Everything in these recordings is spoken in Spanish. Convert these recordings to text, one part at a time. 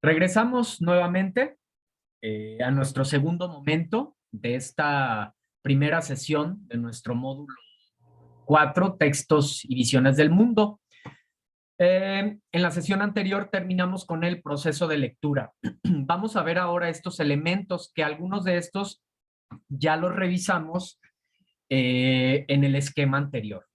Regresamos nuevamente a nuestro segundo momento de esta primera sesión de nuestro módulo 4, Textos y Visiones del Mundo. En la sesión anterior terminamos con el proceso de lectura. Vamos a ver ahora estos elementos, que algunos de estos ya los revisamos en el esquema anterior.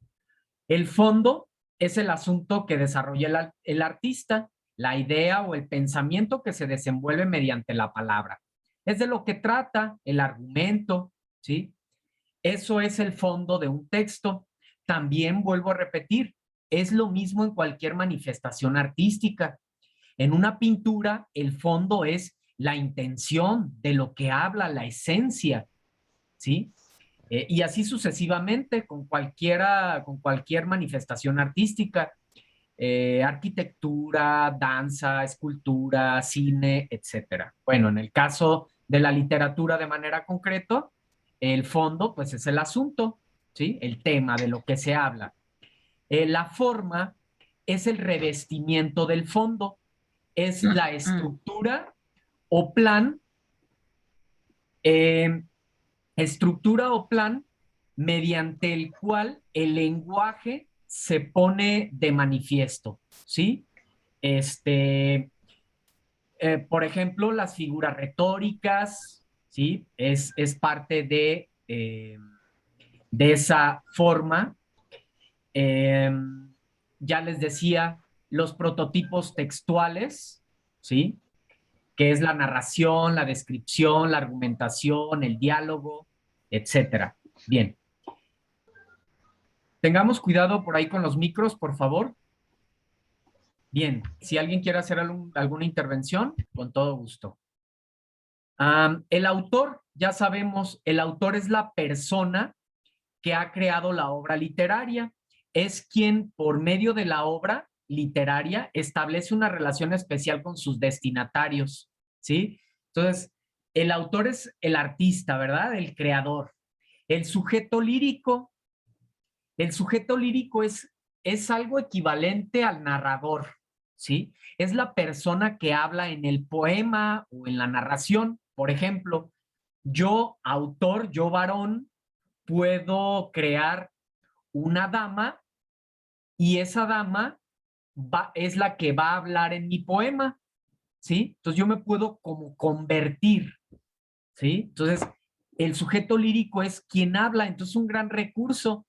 El fondo es el asunto que desarrolla el artista, la idea o el pensamiento que se desenvuelve mediante la palabra. Es de lo que trata el argumento, ¿sí? Eso es el fondo de un texto. También vuelvo a repetir, es lo mismo en cualquier manifestación artística. En una pintura, el fondo es la intención de lo que habla, la esencia, ¿sí? Y así sucesivamente con cualquier manifestación artística, arquitectura, danza, escultura, cine, etcétera. Bueno, en el caso de la literatura de manera concreta, el fondo, pues es el asunto, ¿sí? El tema de lo que se habla. La forma es el revestimiento del fondo, es la estructura o plan eh, estructura o plan mediante el cual el lenguaje se pone de manifiesto, ¿sí? Por ejemplo, las figuras retóricas, ¿sí? Es parte de esa forma. Eh, ya les decía, los prototipos textuales, ¿sí? Que es la narración, la descripción, la argumentación, el diálogo, etcétera. Bien. Tengamos cuidado por ahí con los micros, por favor. Bien, si alguien quiere hacer alguna intervención, con todo gusto. El autor, ya sabemos, el autor es la persona que ha creado la obra literaria. Es quien, por medio de la obra literaria, establece una relación especial con sus destinatarios, ¿sí? Entonces, el autor es el artista, ¿verdad? El creador. El sujeto lírico es algo equivalente al narrador, ¿sí? Es la persona que habla en el poema o en la narración. Por ejemplo, yo, autor, yo varón, puedo crear una dama y esa dama es la que va a hablar en mi poema, ¿sí? Entonces yo me puedo como convertir, ¿sí? Entonces, el sujeto lírico es quien habla, entonces un gran recurso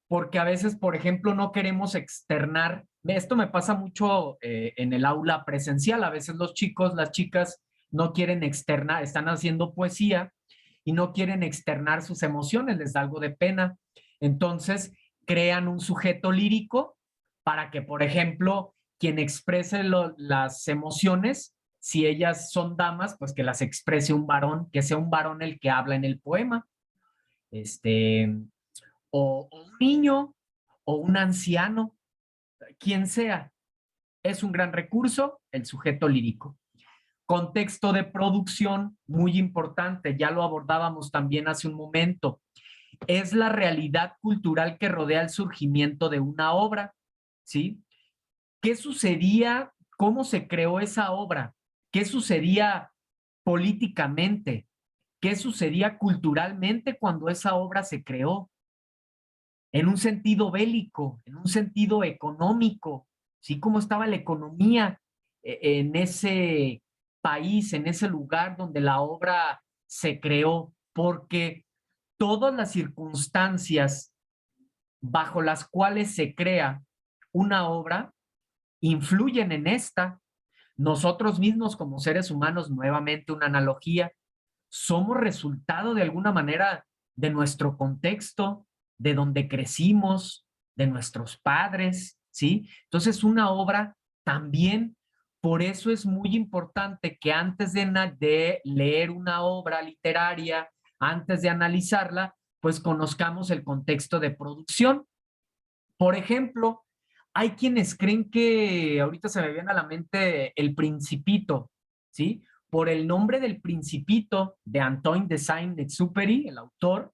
porque a veces, por ejemplo, no queremos externar. Esto me pasa mucho en el aula presencial. A veces los chicos, las chicas no quieren externar, están haciendo poesía y no quieren externar sus emociones, les da algo de pena. Entonces, crean un sujeto lírico para que, por ejemplo, quien exprese las emociones, si ellas son damas, pues que las exprese un varón, que sea un varón el que habla en el poema. Este, o un niño o un anciano, quien sea. Es un gran recurso el sujeto lírico. Contexto de producción, muy importante, ya lo abordábamos también hace un momento. Es la realidad cultural que rodea el surgimiento de una obra, ¿sí? ¿Qué sucedía? ¿Cómo se creó esa obra? ¿Qué sucedía políticamente? ¿Qué sucedía culturalmente cuando esa obra se creó? En un sentido bélico, en un sentido económico, ¿sí? Cómo estaba la economía en ese país, en ese lugar donde la obra se creó, porque todas las circunstancias bajo las cuales se crea una obra influyen en esta. Nosotros mismos como seres humanos, nuevamente una analogía, somos resultado de alguna manera de nuestro contexto, de donde crecimos, de nuestros padres, ¿sí? Entonces, una obra también, por eso es muy importante que antes de leer una obra literaria, antes de analizarla, pues conozcamos el contexto de producción. Por ejemplo, hay quienes creen que, ahorita se me viene a la mente El Principito, ¿sí? Por el nombre del Principito de Antoine de Saint-Exupéry, el autor,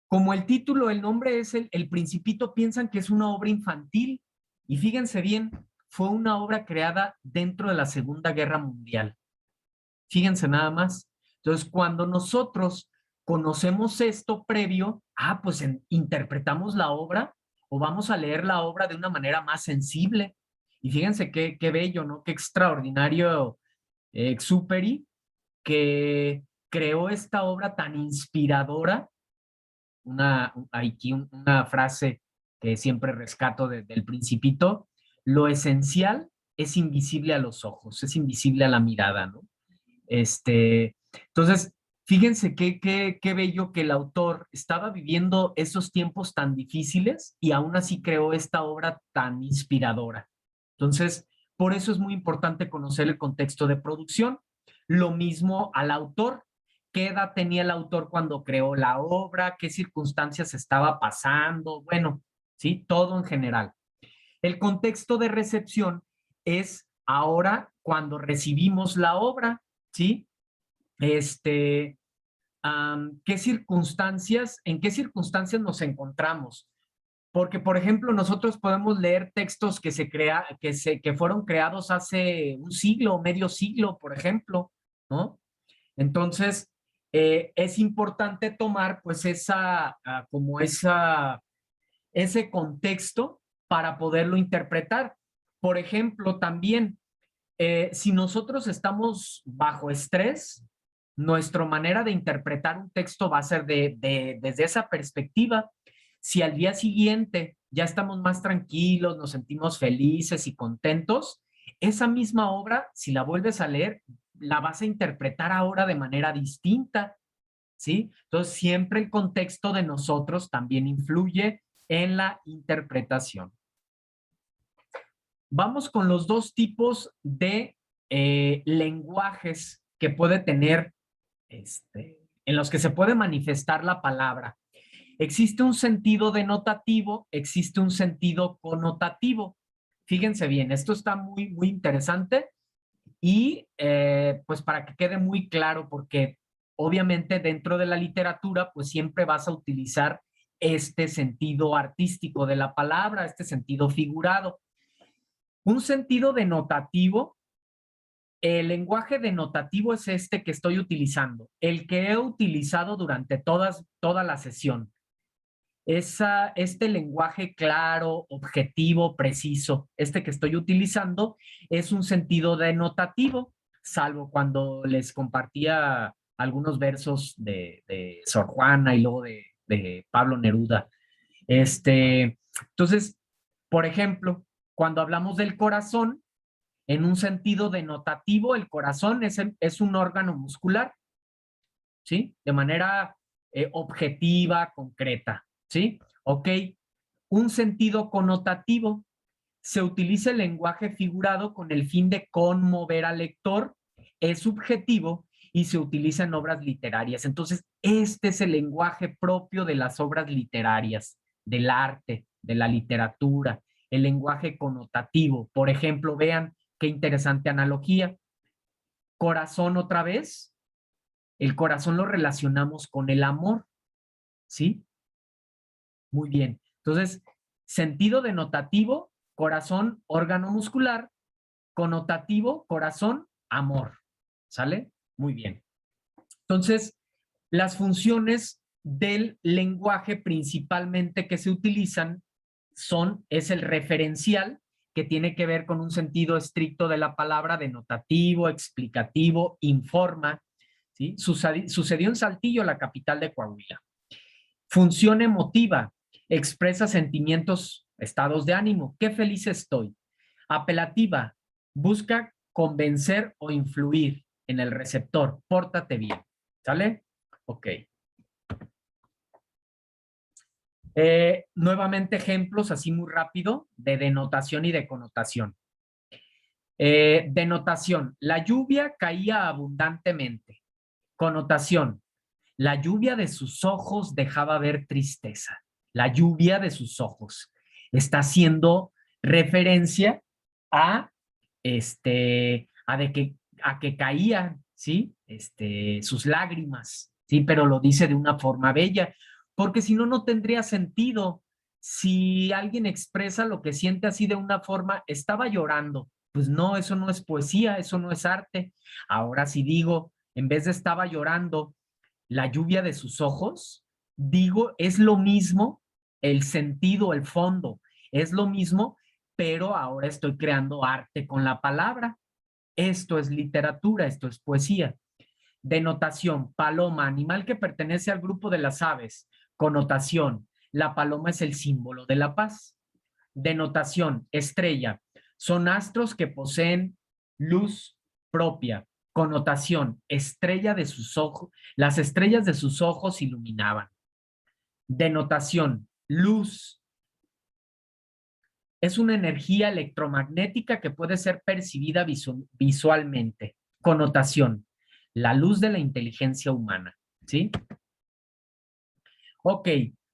como el título, el nombre es el Principito, piensan que es una obra infantil. Y fíjense bien, fue una obra creada dentro de la Segunda Guerra Mundial. Fíjense nada más. Entonces, cuando nosotros conocemos esto previo, pues interpretamos la obra o vamos a leer la obra de una manera más sensible. Y fíjense qué bello, ¿no? Qué extraordinario Exuperi, que creó esta obra tan inspiradora. Aquí una frase que siempre rescato del Principito: lo esencial es invisible a los ojos, es invisible a la mirada, ¿no? Entonces, fíjense qué bello que el autor estaba viviendo esos tiempos tan difíciles y aún así creó esta obra tan inspiradora. Entonces, por eso es muy importante conocer el contexto de producción. Lo mismo al autor. ¿Qué edad tenía el autor cuando creó la obra? ¿Qué circunstancias estaba pasando? Bueno, ¿sí? Todo en general. El contexto de recepción es ahora cuando recibimos la obra, ¿sí? ¿Qué circunstancias, en qué circunstancias nos encontramos? Porque, por ejemplo, nosotros podemos leer textos que fueron creados hace un siglo, medio siglo, por ejemplo, ¿no? Entonces, es importante tomar, pues, ese contexto para poderlo interpretar. Por ejemplo, también, si nosotros estamos bajo estrés, nuestra manera de interpretar un texto va a ser desde esa perspectiva. Si al día siguiente ya estamos más tranquilos, nos sentimos felices y contentos, esa misma obra, si la vuelves a leer, la vas a interpretar ahora de manera distinta, ¿sí? Entonces, siempre el contexto de nosotros también influye en la interpretación. Vamos con los dos tipos de lenguajes que puede tener, en los que se puede manifestar la palabra. Existe un sentido denotativo, existe un sentido connotativo. Fíjense bien, esto está muy, muy interesante y pues para que quede muy claro, porque obviamente dentro de la literatura pues siempre vas a utilizar este sentido artístico de la palabra, este sentido figurado. Un sentido denotativo, el lenguaje denotativo es este que estoy utilizando, el que he utilizado durante toda la sesión. Este lenguaje claro, objetivo, preciso, este que estoy utilizando es un sentido denotativo, salvo cuando les compartía algunos versos de Sor Juana y luego de Pablo Neruda. Entonces, por ejemplo, cuando hablamos del corazón, en un sentido denotativo, el corazón es un órgano muscular, ¿sí? De manera objetiva, concreta, ¿sí? Ok. Un sentido connotativo. Se utiliza el lenguaje figurado con el fin de conmover al lector, es subjetivo y se utiliza en obras literarias. Entonces, este es el lenguaje propio de las obras literarias, del arte, de la literatura, el lenguaje connotativo. Por ejemplo, vean qué interesante analogía. Corazón otra vez. El corazón lo relacionamos con el amor, ¿sí? Muy bien. Entonces, sentido denotativo, corazón, órgano muscular; connotativo, corazón, amor. ¿Sale? Muy bien. Entonces, las funciones del lenguaje principalmente que se utilizan es el referencial, que tiene que ver con un sentido estricto de la palabra, denotativo, explicativo, informa, ¿sí? Sucedió en Saltillo, la capital de Coahuila. Función emotiva, expresa sentimientos, estados de ánimo. Qué feliz estoy. Apelativa, busca convencer o influir en el receptor. Pórtate bien. ¿Sale? Ok. Nuevamente ejemplos así muy rápido de denotación y de connotación. Denotación, la lluvia caía abundantemente. Connotación, la lluvia de sus ojos dejaba ver tristeza. La lluvia de sus ojos está haciendo referencia a, a que caían, ¿sí? Sus lágrimas, ¿sí? Pero lo dice de una forma bella, porque si no, no tendría sentido. Si alguien expresa lo que siente así de una forma, estaba llorando, pues no, eso no es poesía, eso no es arte. Ahora si digo, en vez de estaba llorando, la lluvia de sus ojos, digo, es lo mismo, el sentido, el fondo, es lo mismo, pero ahora estoy creando arte con la palabra. Esto es literatura, esto es poesía. Denotación, paloma, animal que pertenece al grupo de las aves. Connotación, la paloma es el símbolo de la paz. Denotación, estrella, son astros que poseen luz propia. Connotación, estrella de sus ojos, las estrellas de sus ojos iluminaban. Denotación, luz, es una energía electromagnética que puede ser percibida visualmente. Connotación, la luz de la inteligencia humana, ¿sí? Ok,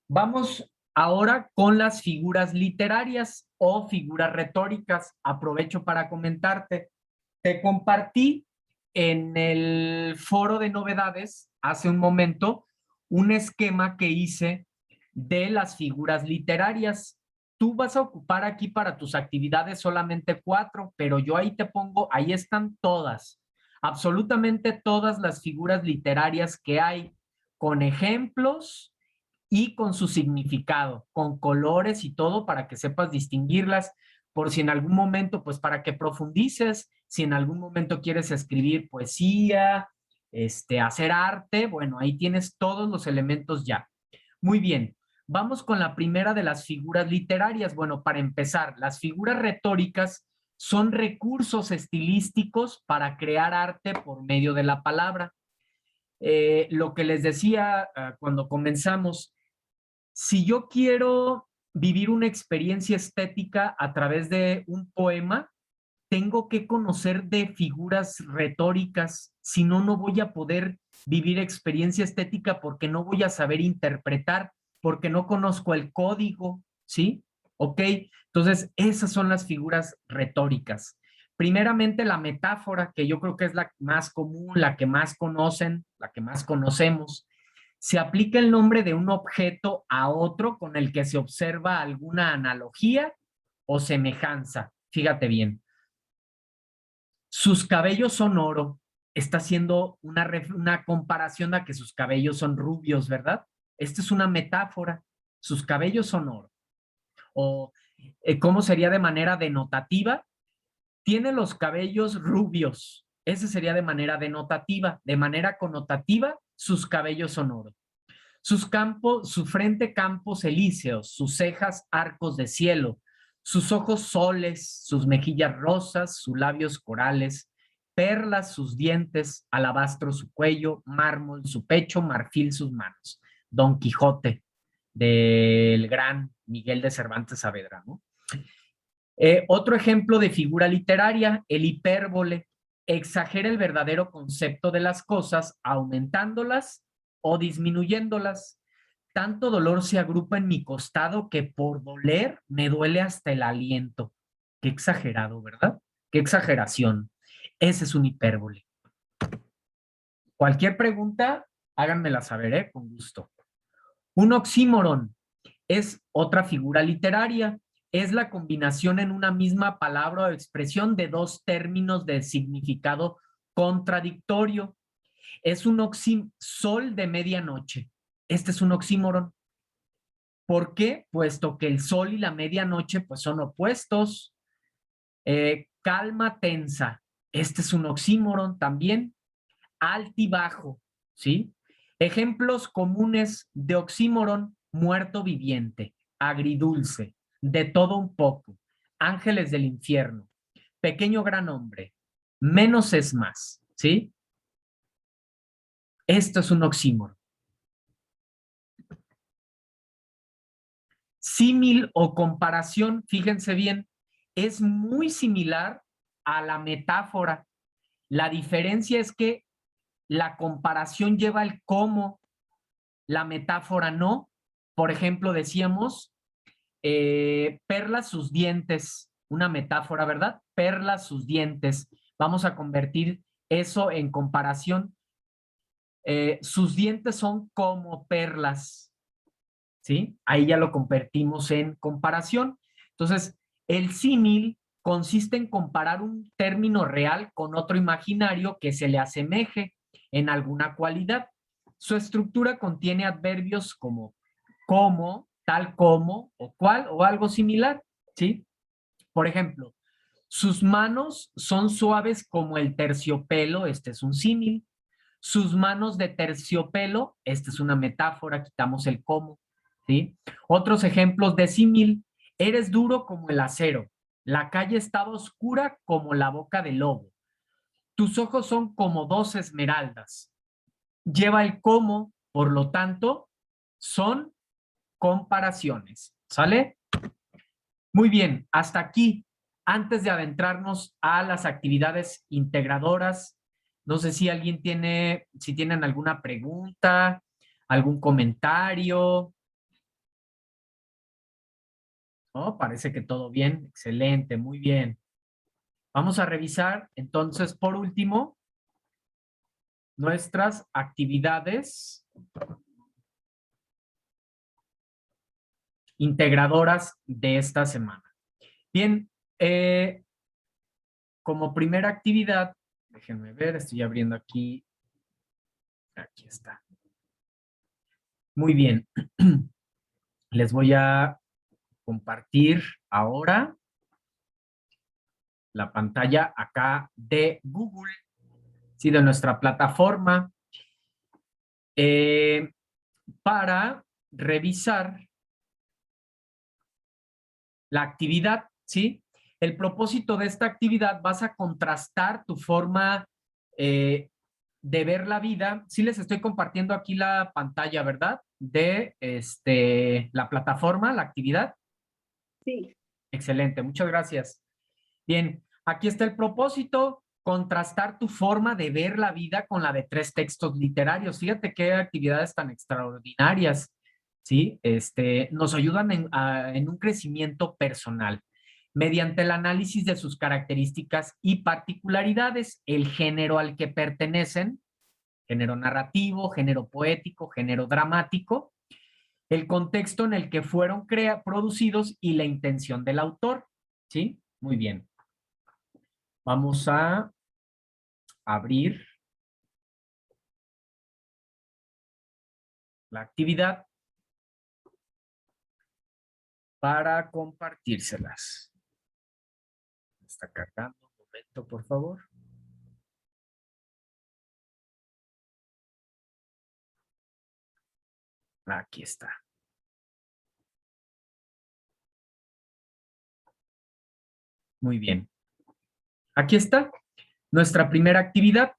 vamos ahora con las figuras literarias o figuras retóricas. Aprovecho para comentarte. Te compartí en el foro de novedades hace un momento un esquema que hice de las figuras literarias. Tú vas a ocupar aquí para tus actividades solamente 4, pero yo ahí te pongo, ahí están todas, absolutamente todas las figuras literarias que hay, con ejemplos y con su significado, con colores y todo para que sepas distinguirlas, por si en algún momento, pues para que profundices, si en algún momento quieres escribir poesía, hacer arte, bueno, ahí tienes todos los elementos ya. Muy bien, vamos con la primera de las figuras literarias. Bueno, para empezar, las figuras retóricas son recursos estilísticos para crear arte por medio de la palabra. Lo que les decía cuando comenzamos, si yo quiero vivir una experiencia estética a través de un poema, tengo que conocer de figuras retóricas, si no, no voy a poder vivir experiencia estética porque no voy a saber interpretar, porque no conozco el código, ¿sí? ¿Ok? Entonces, esas son las figuras retóricas. Primeramente, la metáfora, que yo creo que es la más común, la que más conocen, la que más conocemos. Se aplica el nombre de un objeto a otro con el que se observa alguna analogía o semejanza. Fíjate bien. Sus cabellos son oro. Está haciendo una comparación a que sus cabellos son rubios, ¿verdad? Esta es una metáfora. Sus cabellos son oro. O, ¿cómo sería de manera denotativa? Tiene los cabellos rubios. Ese sería de manera denotativa. De manera connotativa, sus cabellos son oro. Su frente campos elíseos, sus cejas arcos de cielo, sus ojos soles, sus mejillas rosas, sus labios corales, perlas sus dientes, alabastro su cuello, mármol su pecho, marfil sus manos. Don Quijote, del gran Miguel de Cervantes Saavedra, ¿no? Otro ejemplo de figura literaria, el hipérbole, exagera el verdadero concepto de las cosas, aumentándolas o disminuyéndolas. Tanto dolor se agrupa en mi costado que por doler me duele hasta el aliento. Qué exagerado, ¿verdad? Qué exageración. Ese es un hipérbole. Cualquier pregunta, háganmela saber, ¿eh? Con gusto. Un oxímoron es otra figura literaria. Es la combinación en una misma palabra o expresión de dos términos de significado contradictorio. Es un sol de medianoche. Este es un oxímoron. ¿Por qué? Puesto que el sol y la medianoche pues son opuestos. Calma tensa. Este es un oxímoron también. Altibajo, ¿sí? Ejemplos comunes de oxímoron: muerto viviente, agridulce, de todo un poco, ángeles del infierno, pequeño gran hombre, menos es más, ¿sí? Esto es un oxímoron. Símil o comparación, fíjense bien, es muy similar a la metáfora. La diferencia es que la comparación lleva el cómo, la metáfora no. Por ejemplo, decíamos, perla sus dientes, una metáfora, ¿verdad? Perla sus dientes. Vamos a convertir eso en comparación. Sus dientes son como perlas, ¿sí? Ahí ya lo convertimos en comparación. Entonces, el símil consiste en comparar un término real con otro imaginario que se le asemeje en alguna cualidad. Su estructura contiene adverbios como, tal como, o cual, o algo similar, ¿sí? Por ejemplo, sus manos son suaves como el terciopelo, este es un símil. Sus manos de terciopelo, esta es una metáfora, quitamos el como, ¿sí? Otros ejemplos de símil, eres duro como el acero, la calle estaba oscura como la boca del lobo, tus ojos son como dos esmeraldas. Lleva el como, por lo tanto, son comparaciones, ¿sale? Muy bien, hasta aquí. Antes de adentrarnos a las actividades integradoras, no sé si alguien si tienen alguna pregunta, algún comentario. Oh, parece que todo bien. Excelente, muy bien. Vamos a revisar entonces, por último, nuestras actividades integradoras de esta semana. Bien, como primera actividad, déjenme ver, estoy abriendo aquí. Aquí está. Muy bien. Les voy a compartir ahora la pantalla acá de Google, sí, de nuestra plataforma, eh, para revisar la actividad, ¿sí? El propósito de esta actividad, vas a contrastar tu forma de ver la vida. Sí les estoy compartiendo aquí la pantalla, ¿verdad? De la plataforma, la actividad. Sí. Excelente, muchas gracias. Bien, aquí está el propósito, contrastar tu forma de ver la vida con la de tres textos literarios. Fíjate qué actividades tan extraordinarias, ¿sí? Nos ayudan en un crecimiento personal mediante el análisis de sus características y particularidades, el género al que pertenecen, género narrativo, género poético, género dramático, el contexto en el que fueron producidos y la intención del autor, ¿sí? Muy bien. Vamos a abrir la actividad para compartírselas. Está cargando, un momento, por favor. Aquí está. Muy bien. Aquí está nuestra primera actividad.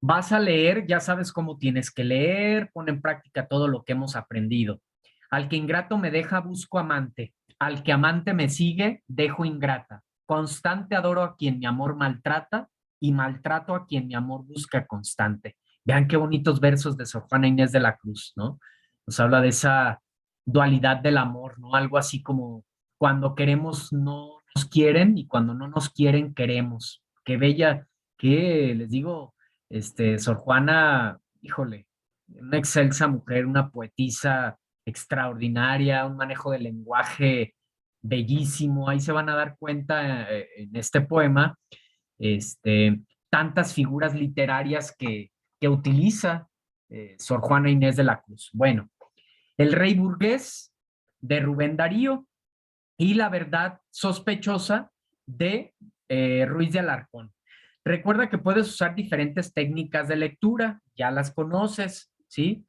Vas a leer, ya sabes cómo tienes que leer, pon en práctica todo lo que hemos aprendido. Al que ingrato me deja, busco amante. Al que amante me sigue, dejo ingrata. Constante adoro a quien mi amor maltrata y maltrato a quien mi amor busca constante. Vean qué bonitos versos de Sor Juana Inés de la Cruz, ¿no? Nos habla de esa dualidad del amor, ¿no? Algo así como cuando queremos no nos quieren y cuando no nos quieren queremos. Qué bella, que les digo, Sor Juana, híjole, una excelsa mujer, una poetisa extraordinaria, un manejo del lenguaje bellísimo. Ahí se van a dar cuenta en este poema, tantas figuras literarias que utiliza Sor Juana Inés de la Cruz. Bueno, El rey burgués de Rubén Darío y La verdad sospechosa de Ruiz de Alarcón. Recuerda que puedes usar diferentes técnicas de lectura, ya las conoces, ¿sí?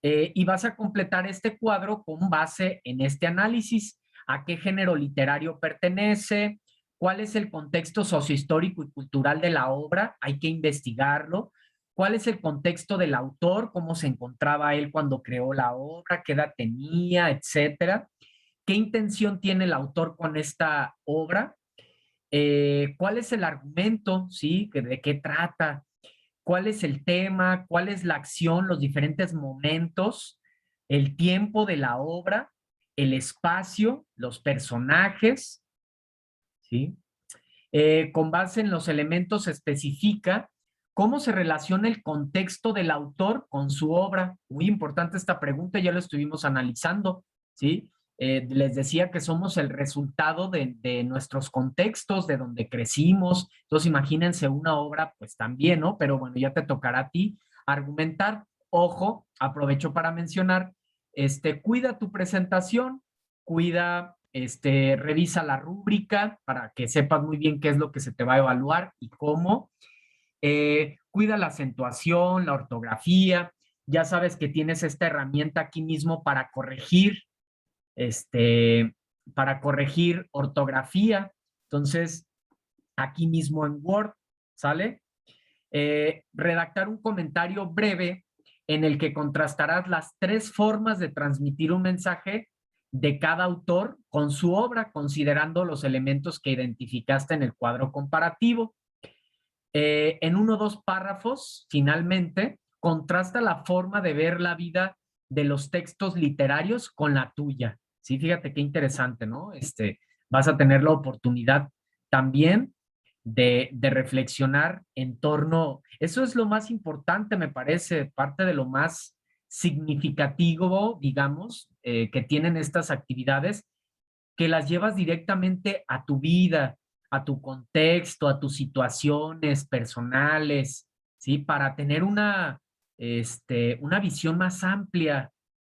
Y vas a completar este cuadro con base en este análisis, a qué género literario pertenece, cuál es el contexto sociohistórico y cultural de la obra, hay que investigarlo, cuál es el contexto del autor, cómo se encontraba él cuando creó la obra, qué edad tenía, etcétera, qué intención tiene el autor con esta obra, cuál es el argumento, ¿sí? ¿De qué trata? ¿Cuál es el tema? ¿Cuál es la acción? Los diferentes momentos, el tiempo de la obra, el espacio, los personajes, ¿sí? Con base en los elementos se especifica ¿Cómo se relaciona el contexto del autor con su obra? Muy importante esta pregunta, ya lo estuvimos analizando, ¿sí? Les decía que somos el resultado de nuestros contextos, de donde crecimos. Entonces, imagínense una obra, pues también, ¿no? Pero bueno, ya te tocará a ti argumentar. Ojo, aprovecho para mencionar, cuida tu presentación, cuida, revisa la rúbrica para que sepas muy bien qué es lo que se te va a evaluar y cómo. Cuida la acentuación, la ortografía. Ya sabes que tienes esta herramienta aquí mismo para corregir ortografía. Entonces, aquí mismo en Word, ¿sale? Redactar un comentario breve en el que contrastarás las 3 formas de transmitir un mensaje de cada autor con su obra, considerando los elementos que identificaste en el cuadro comparativo. En 1 o 2 párrafos, finalmente, contrasta la forma de ver la vida de los textos literarios con la tuya. Sí, fíjate qué interesante, ¿no? Vas a tener la oportunidad también de reflexionar en torno, eso es lo más importante, me parece, parte de lo más significativo, digamos, que tienen estas actividades, que las llevas directamente a tu vida, a tu contexto, a tus situaciones personales, ¿sí? Para tener una visión más amplia,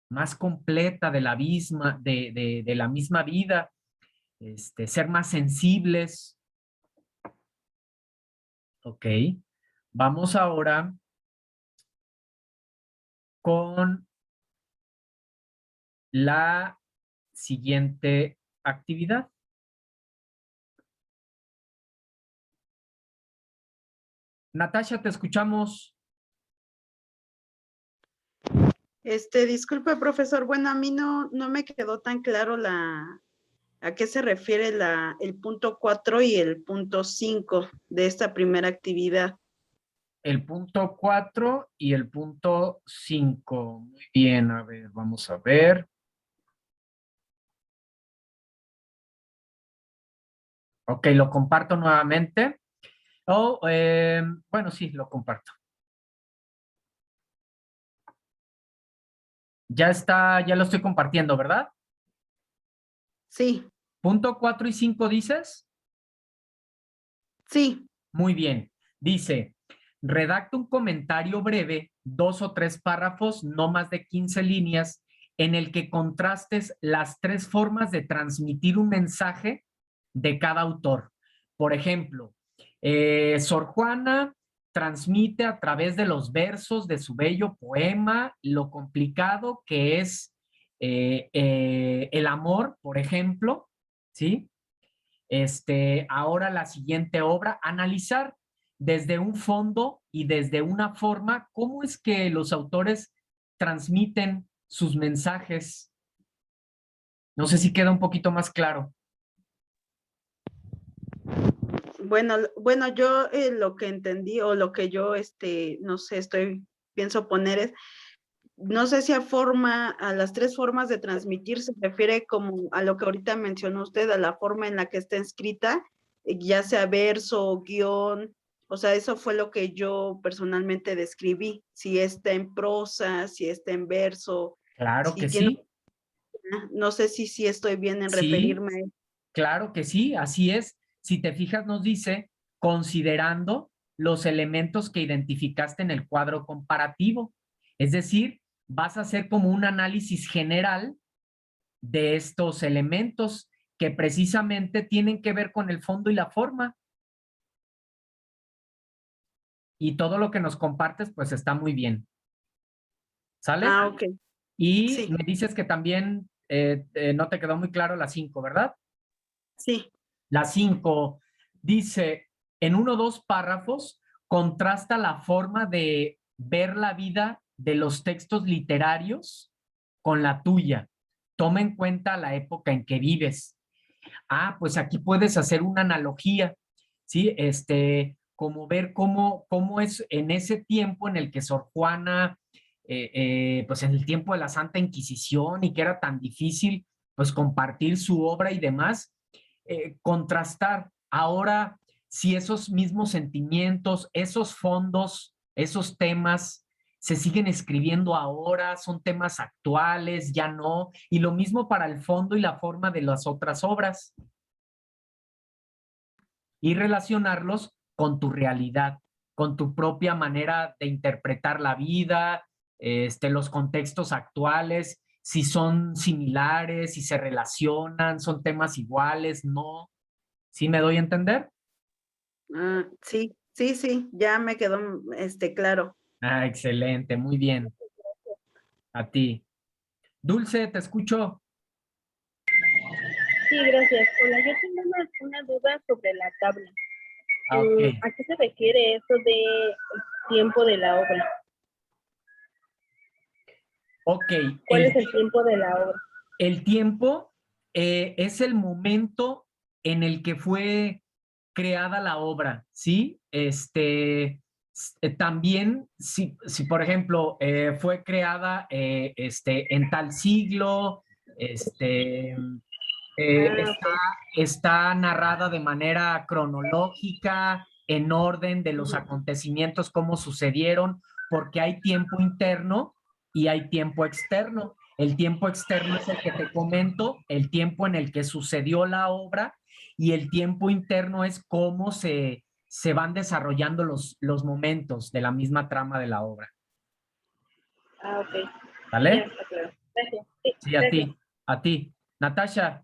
más completa de de la misma vida, ser más sensibles, ¿ok? Vamos ahora con la siguiente actividad. Natasha, te escuchamos. Disculpe, profesor. Bueno, a mí no me quedó tan claro a qué se refiere el punto 4 y el punto 5 de esta primera actividad. El punto 4 y el punto 5. Muy bien, a ver, vamos a ver. Ok, lo comparto nuevamente. Bueno, sí, lo comparto. Ya está, ya lo estoy compartiendo, ¿verdad? Sí, Punto 4 y 5 dices. sí. Muy bien. Dice, redacta un comentario breve, 2 o 3 párrafos, no más de 15 líneas, en el que contrastes las 3 formas de transmitir un mensaje de cada autor. Por ejemplo, Sor Juana transmite a través de los versos de su bello poema lo complicado que es el amor, por ejemplo, ¿sí? Ahora la siguiente obra, analizar desde un fondo y desde una forma cómo es que los autores transmiten sus mensajes. No sé si queda un poquito más claro. Bueno, yo lo que entendí o lo que yo, no sé, pienso poner es, no sé si a las 3 formas de transmitir se refiere como a lo que ahorita mencionó usted, a la forma en la que está escrita, ya sea verso, guión, o sea, eso fue lo que yo personalmente describí, si está en prosa, si está en verso, Claro si que tiene, sí, no sé si estoy bien en sí, referirme a eso. claro que sí, así es. Si te fijas, nos dice, considerando los elementos que identificaste en el cuadro comparativo. Es decir, vas a hacer como un análisis general de estos elementos que precisamente tienen que ver con el fondo y la forma. Y todo lo que nos compartes, pues está muy bien. ¿Sale? Ah, ok, Y sí, me dices que también no te quedó muy claro la 5, ¿verdad? sí. La 5 dice, en 1 o 2 párrafos, contrasta la forma de ver la vida de los textos literarios con la tuya. Toma en cuenta la época en que vives. Ah, pues aquí puedes hacer una analogía, ¿sí? Como ver cómo es en ese tiempo en el que Sor Juana, pues en el tiempo de la Santa Inquisición y que era tan difícil, pues compartir su obra y demás, contrastar ahora si esos mismos sentimientos, esos fondos, esos temas se siguen escribiendo ahora, son temas actuales, ya no, y lo mismo para el fondo y la forma de las otras obras. Y relacionarlos con tu realidad, con tu propia manera de interpretar la vida, los contextos actuales, si son similares, si se relacionan, son temas iguales, no. ¿Sí me doy a entender? Sí, sí, sí, ya me quedó claro. Ah, excelente, muy bien. A ti. Dulce, te escucho. Sí, gracias. Hola, yo tengo una duda sobre la tabla. Ah, ok. ¿A qué se refiere eso de tiempo de la obra? Ok, ¿Cuál es el tiempo de la obra? el tiempo es el momento en el que fue creada la obra, ¿sí? También, si por ejemplo fue creada en tal siglo, Ok. está narrada de manera cronológica, en orden de los acontecimientos, cómo sucedieron, porque hay tiempo interno y hay tiempo externo. El tiempo externo es el que te comento, el tiempo en el que sucedió la obra, y el tiempo interno es cómo se van desarrollando los momentos de la misma trama de la obra. Ok. Ya ¿Vale? está claro. Gracias. Sí, Sí, a gracias. ti, a ti. Natasha.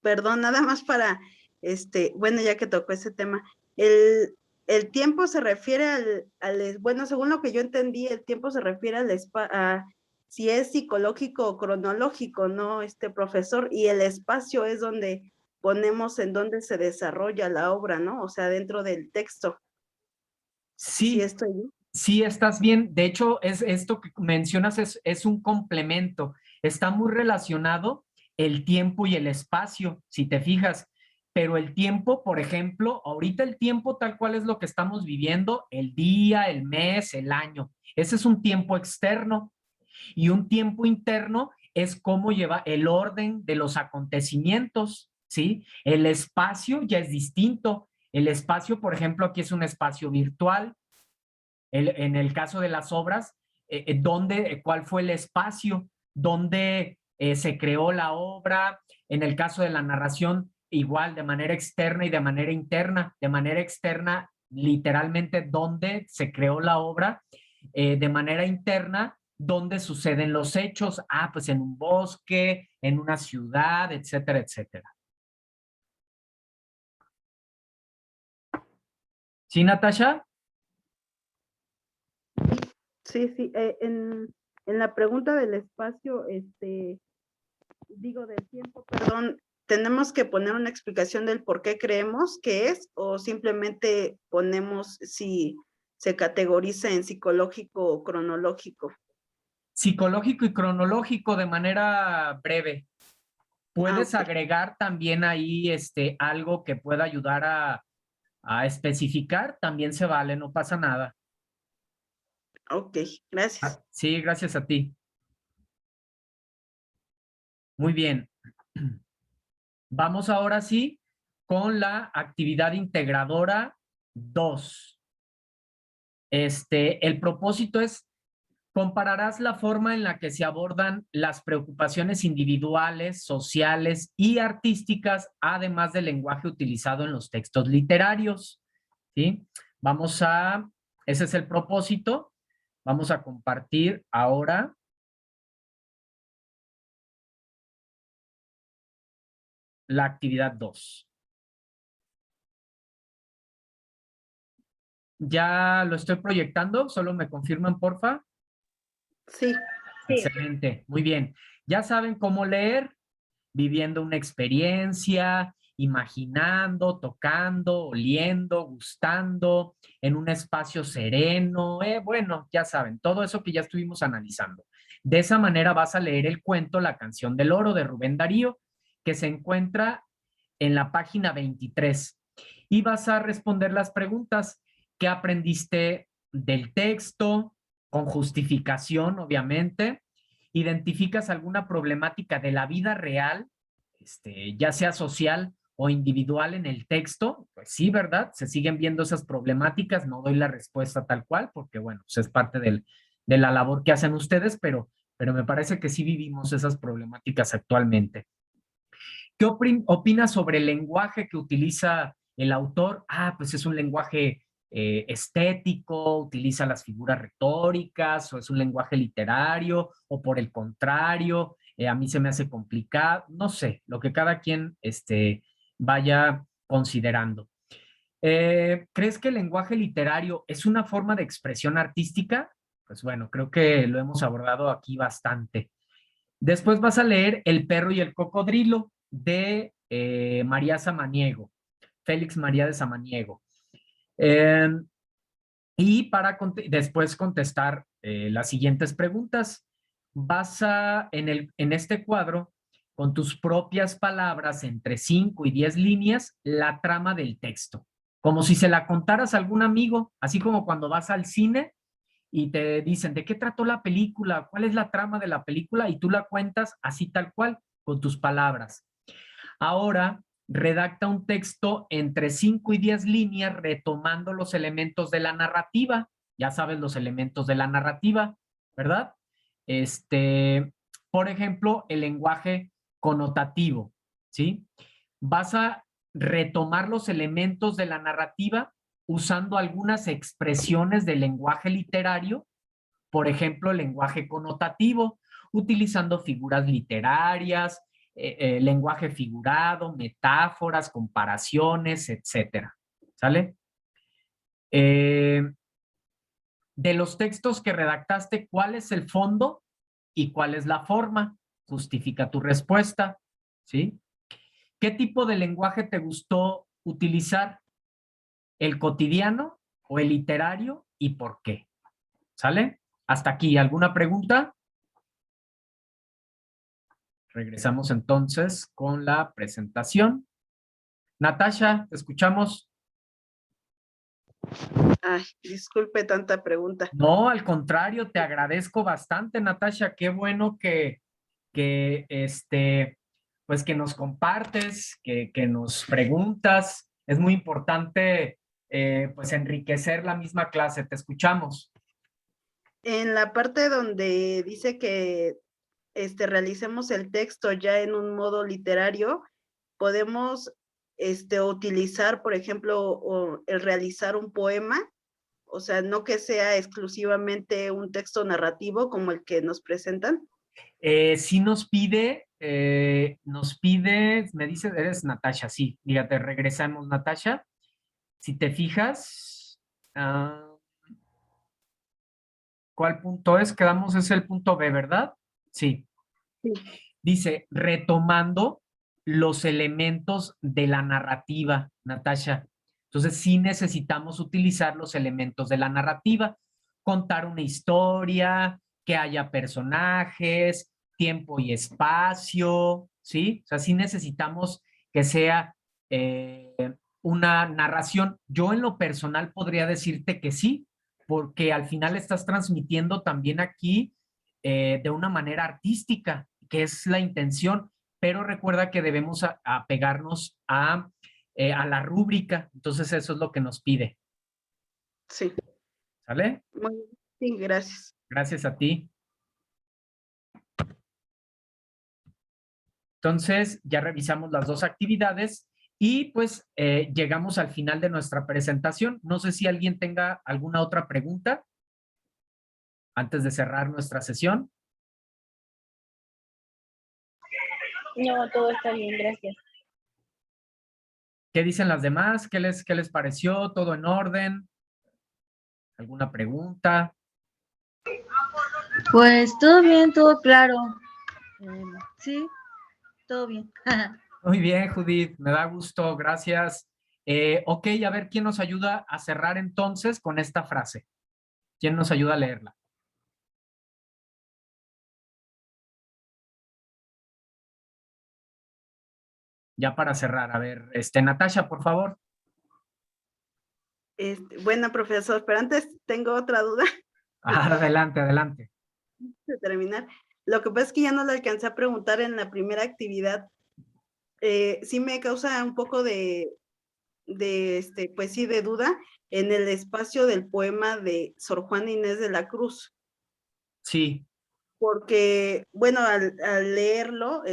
Perdón, nada más para, bueno, ya que tocó ese tema, el tiempo se refiere bueno, según lo que yo entendí, el tiempo se refiere a si es psicológico o cronológico, ¿no? Profesor, y el espacio es donde ponemos en donde se desarrolla la obra, ¿no? O sea, dentro del texto. Sí, Sí, estoy bien. sí, estás bien. De hecho, esto que mencionas es un complemento. Está muy relacionado el tiempo y el espacio, si te fijas. Pero el tiempo, por ejemplo, ahorita el tiempo tal cual es lo que estamos viviendo, el día, el mes, el año. Ese es un tiempo externo. Y un tiempo interno es cómo lleva el orden de los acontecimientos, ¿sí? El espacio ya es distinto. El espacio, por ejemplo, aquí es un espacio virtual. En el caso de las obras, ¿cuál fue el espacio? ¿Dónde se creó la obra? En el caso de la narración, igual, de manera externa y de manera interna. De manera externa, literalmente, ¿dónde se creó la obra? De manera interna, ¿dónde suceden los hechos? Ah, pues en un bosque, en una ciudad, etcétera, etcétera. ¿Sí, Natasha? Sí, sí, en la pregunta del espacio, digo, del tiempo, perdón, ¿tenemos que poner una explicación del por qué creemos que es o simplemente ponemos si se categoriza en psicológico o cronológico? Psicológico y cronológico de manera breve. Puedes Ok, agregar también ahí algo que pueda ayudar a especificar, también se vale, no pasa nada. ok, gracias. Sí, gracias a ti. Muy bien. Vamos ahora sí con la actividad integradora 2. El propósito es: compararás la forma en la que se abordan las preocupaciones individuales, sociales y artísticas, además del lenguaje utilizado en los textos literarios. ¿Sí? Ese es el propósito. Vamos a compartir ahora la actividad 2. Ya lo estoy proyectando, solo me confirman, porfa. Sí, Sí. Excelente, muy bien. Ya saben cómo leer, viviendo una experiencia, imaginando, tocando, oliendo, gustando, en un espacio sereno. Bueno, ya saben, todo eso que ya estuvimos analizando. De esa manera vas a leer el cuento La canción del oro de Rubén Darío, que se encuentra en la página 23. Y vas a responder las preguntas. ¿Qué aprendiste del texto? Con justificación, obviamente. ¿Identificas alguna problemática de la vida real, ya sea social o individual en el texto, pues sí, ¿verdad? Se siguen viendo esas problemáticas, no doy la respuesta tal cual, porque bueno, pues es parte de la labor que hacen ustedes, pero me parece que sí vivimos esas problemáticas actualmente. ¿Qué opinas sobre el lenguaje que utiliza el autor? Ah, pues es un lenguaje estético, utiliza las figuras retóricas, o es un lenguaje literario, o por el contrario, a mí se me hace complicado, no sé, lo que cada quien vaya considerando. ¿Crees que el lenguaje literario es una forma de expresión artística? Pues bueno, creo que lo hemos abordado aquí bastante. Después vas a leer El perro y el cocodrilo de María Samaniego, Félix María de Samaniego. Eh, y para después contestar las siguientes preguntas, vas en este cuadro, con tus propias palabras, entre 5 y 10 líneas, la trama del texto, como si se la contaras a algún amigo, así como cuando vas al cine y te dicen, ¿de qué trató la película? ¿Cuál es la trama de la película? Y tú la cuentas así tal cual, con tus palabras. Ahora, redacta un texto entre 5 y 10 líneas retomando los elementos de la narrativa. Ya sabes los elementos de la narrativa, ¿verdad? Por ejemplo, el lenguaje connotativo, ¿sí? Vas a retomar los elementos de la narrativa usando algunas expresiones del lenguaje literario, por ejemplo, el lenguaje connotativo, utilizando figuras literarias, lenguaje figurado, metáforas, comparaciones, etcétera. ¿Sale? De los textos que redactaste, ¿cuál es el fondo y cuál es la forma? Justifica tu respuesta, ¿sí? ¿Qué tipo de lenguaje te gustó utilizar? ¿El cotidiano o el literario y por qué? ¿Sale? Hasta aquí, ¿alguna pregunta? Regresamos entonces con la presentación. Natasha, ¿te escuchamos? Ay, disculpe tanta pregunta. No, al contrario, te agradezco bastante, Natasha. Qué bueno pues que nos compartes, que nos preguntas. Es muy importante, pues, enriquecer la misma clase. Te escuchamos. En la parte donde dice que realicemos el texto ya en un modo literario, podemos utilizar, por ejemplo, el realizar un poema, o sea, no que sea exclusivamente un texto narrativo como el que nos presentan. Sí nos pide, me dice, eres Natasha, sí, fíjate, regresamos, Natasha. Si te fijas, ¿cuál punto es? Quedamos, es el punto B, ¿verdad? Sí. Sí. Dice, retomando los elementos de la narrativa, Natasha. Entonces, sí necesitamos utilizar los elementos de la narrativa, contar una historia, que haya personajes, tiempo y espacio, ¿sí? O sea, sí necesitamos que sea una narración. Yo en lo personal podría decirte que sí, porque al final estás transmitiendo también aquí de una manera artística, que es la intención, pero recuerda que debemos apegarnos a la rúbrica, entonces eso es lo que nos pide. Sí. ¿Sale? Muy bien. Sí, gracias. Gracias a ti. Entonces, ya revisamos las dos actividades y pues llegamos al final de nuestra presentación. No sé si alguien tenga alguna otra pregunta antes de cerrar nuestra sesión. No, todo está bien, gracias. ¿Qué dicen las demás? ¿Qué les pareció? ¿Todo en orden? ¿Alguna pregunta? Pues todo bien, todo claro. Sí, todo bien. Muy bien, Judith, me da gusto, gracias. Ok, a ver, ¿quién nos ayuda a cerrar entonces con esta frase? ¿Quién nos ayuda a leerla? Ya para cerrar, a ver, Natasha, por favor. Bueno, profesor, pero antes tengo otra duda. Adelante, adelante. De terminar. Lo que pasa es que ya no le alcancé a preguntar en la primera actividad. sí me causa un poco pues sí, de duda en el espacio del poema de Sor Juana Inés de la Cruz. Sí, Porque, bueno, al leerlo,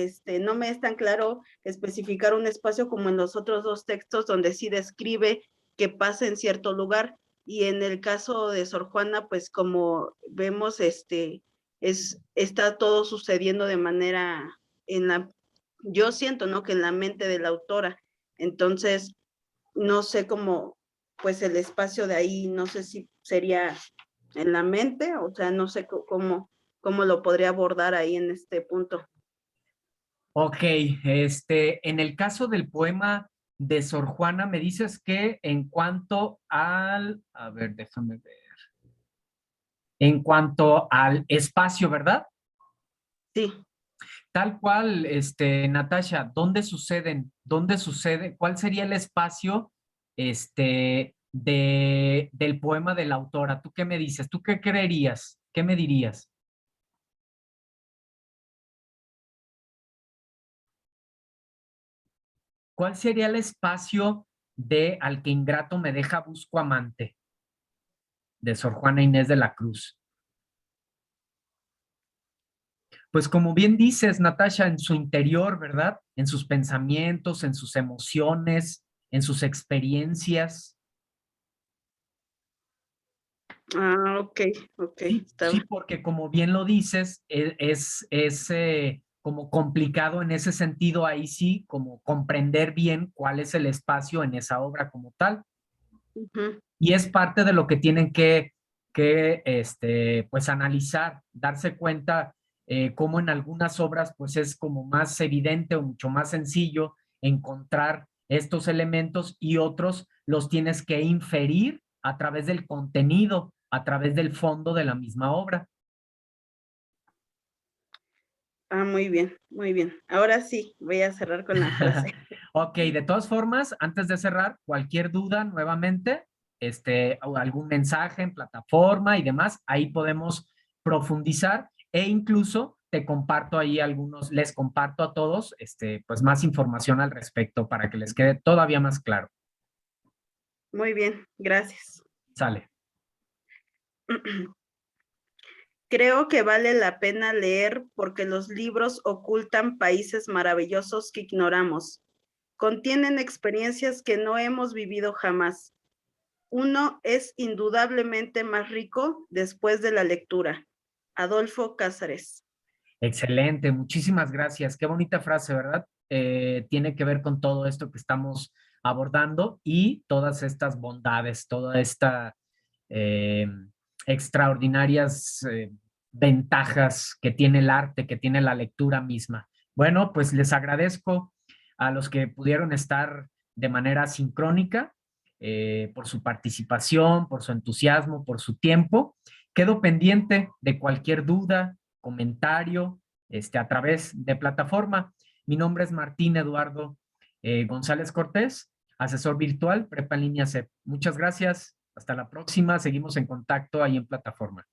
no me es tan claro especificar un espacio como en los otros dos textos donde sí describe que pasa en cierto lugar. Y en el caso de Sor Juana, pues como vemos, está todo sucediendo de manera yo siento, ¿no? Que en la mente de la autora. Entonces, no sé cómo, pues el espacio de ahí, no sé si sería en la mente, o sea, no sé cómo lo podría abordar ahí en este punto. ok. En el caso del poema de Sor Juana, me dices que en cuanto a ver, déjame ver, en cuanto al espacio, ¿verdad? Sí. Tal cual, Natasha, ¿dónde suceden? ¿Dónde sucede? ¿Cuál sería el espacio, del poema de la autora? ¿Tú qué me dices? ¿Tú qué creerías? ¿Qué me dirías? ¿Cuál sería el espacio de Al que ingrato me deja busco amante, de Sor Juana Inés de la Cruz? Pues como bien dices, Natasha, en su interior, ¿verdad? En sus pensamientos, en sus emociones, en sus experiencias. Ah, ok, Sí, sí, estaba. porque como bien lo dices, como complicado en ese sentido, ahí sí, como comprender bien cuál es el espacio en esa obra como tal. Ujú. Y es parte de lo que tienen que pues analizar, darse cuenta cómo en algunas obras pues es como más evidente o mucho más sencillo encontrar estos elementos y otros los tienes que inferir a través del contenido, a través del fondo de la misma obra. Ah, muy bien, muy bien. Ahora sí, voy a cerrar con la frase. Ok, de todas formas, antes de cerrar, cualquier duda nuevamente, o algún mensaje en plataforma y demás, ahí podemos profundizar e incluso te comparto ahí les comparto a todos, pues más información al respecto para que les quede todavía más claro. Muy bien, gracias. Sale. Creo que vale la pena leer porque los libros ocultan países maravillosos que ignoramos. Contienen experiencias que no hemos vivido jamás. Uno es indudablemente más rico después de la lectura. Adolfo Cáceres. Excelente, muchísimas gracias. Qué bonita frase, ¿verdad? Tiene que ver con todo esto que estamos abordando y todas estas bondades, toda esta eh, extraordinarias ventajas que tiene el arte, que tiene la lectura misma. Bueno, pues les agradezco a los que pudieron estar de manera sincrónica por su participación, por su entusiasmo, por su tiempo. Quedo pendiente de cualquier duda, comentario, a través de plataforma. Mi nombre es Martín Eduardo González Cortés, asesor virtual, Prepa en línea CEP. Muchas gracias. Hasta la próxima. Seguimos en contacto ahí en plataforma.